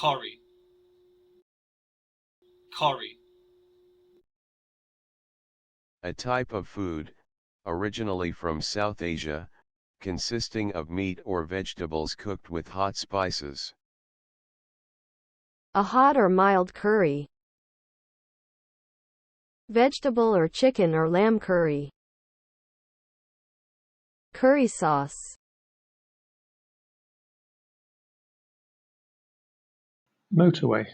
curry, curry. A type of food, originally from South Asia, consisting of meat or vegetables cooked with hot spices. A hot or mild curry. Vegetable or chicken or lamb curry. Curry sauce. motorway,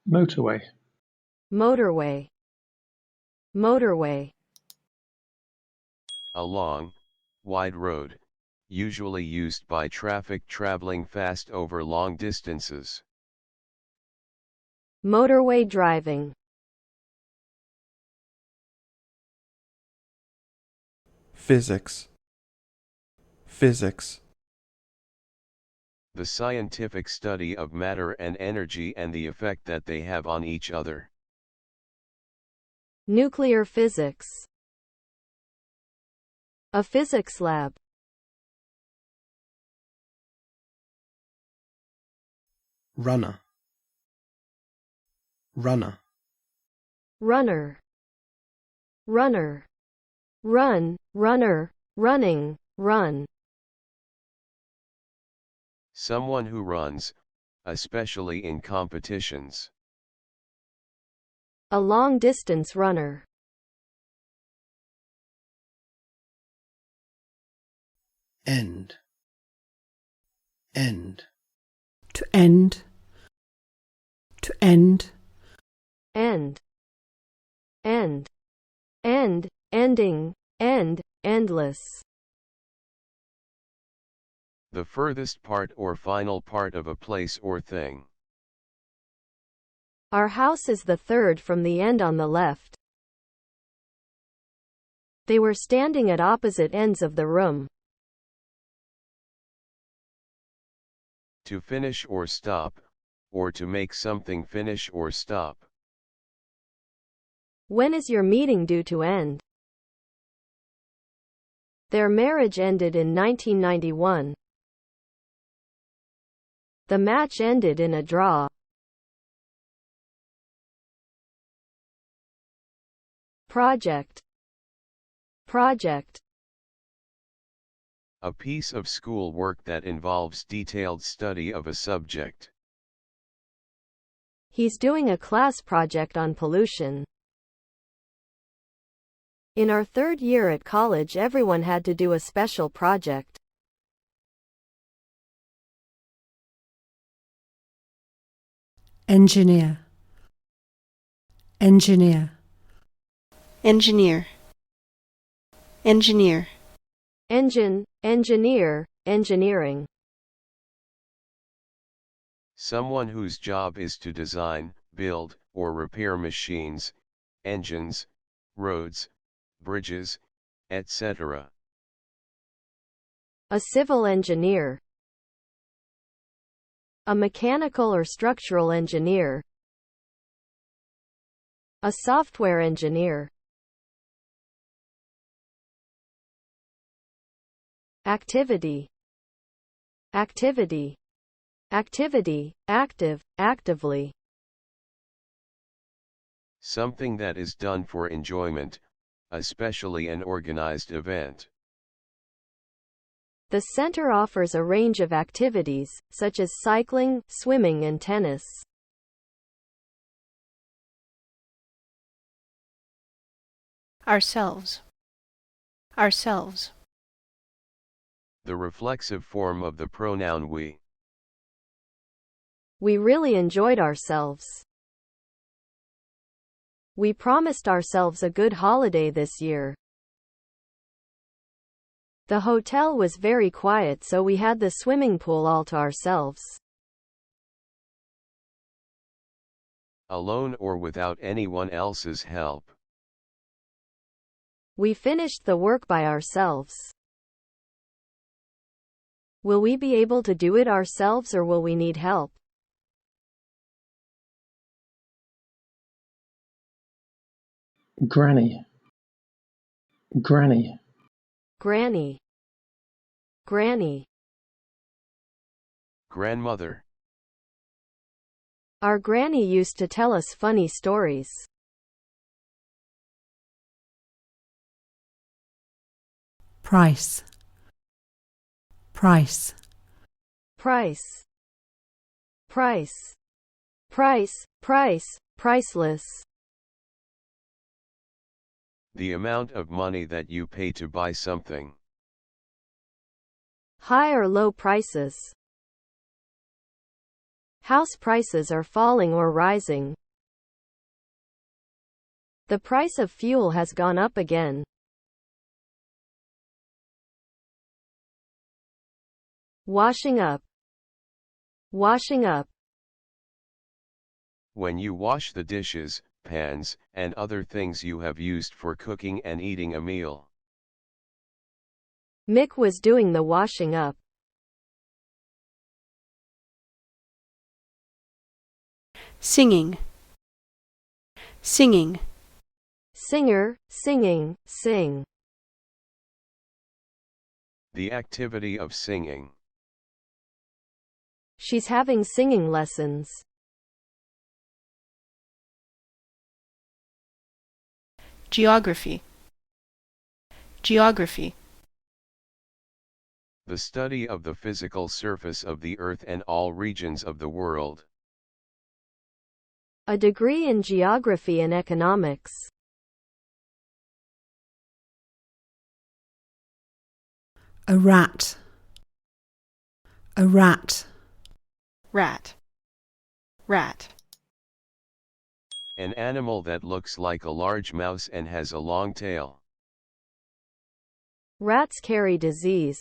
motorway, Motorway. Motorway. A long, wide road, usually used by traffic traveling fast over long distances. Motorway driving. Physics. Physics. The scientific study of matter and energy and the effect that they have on each other. Nuclear physics. A physics lab. Runner. Runner. Runner. Runner. Run, runner, running, run. Someone who runs, especially in competitions. A long-distance runner. End. End. To end. To end. End. End. End. Ending. End. Endless. The furthest part or final part of a place or thing. Our house is the third from the end on the left. They were standing at opposite ends of the room. To finish or stop, or to make something finish or stop. When is your meeting due to end? Their marriage ended in 1991. The match ended in a draw. Project. Project. A piece of school work that involves detailed study of a subject. He's doing a class project on pollution. In our third year at college, everyone had to do a special project. Engineer. Engineer. Engineer. Engineer. Engine, engineer, engineering. Someone whose job is to design, build, or repair machines, engines, roads, bridges, etc. A civil engineer. A mechanical or structural engineer. A software engineer. Activity. Activity. Activity, active, actively. Something that is done for enjoyment, especially an organized event. The center offers a range of activities, such as cycling, swimming and tennis. Ourselves. Ourselves. The reflexive form of the pronoun we. We really enjoyed ourselves. We promised ourselves a good holiday this year. The hotel was very quiet, so we had the swimming pool all to ourselves. Alone or without anyone else's help. We finished the work by ourselves. Will we be able to do it ourselves or will we need help? granny, granny, Granny. Granny. Grandmother. Our granny used to tell us funny stories. Price. Price. Price. Price. Price, price, priceless. The amount of money that you pay to buy something. High or low prices. House prices are falling or rising. The price of fuel has gone up again. Washing up. Washing up. When you wash the dishes, pans, and other things you have used for cooking and eating a meal. Mick was doing the washing up. Singing. Singing. Singer, singing, sing. The activity of singing. She's having singing lessons. Geography. Geography. The study of the physical surface of the earth and all regions of the world. A degree in geography and economics. A rat. A rat. Rat. Rat. An animal that looks like a large mouse and has a long tail. Rats carry disease.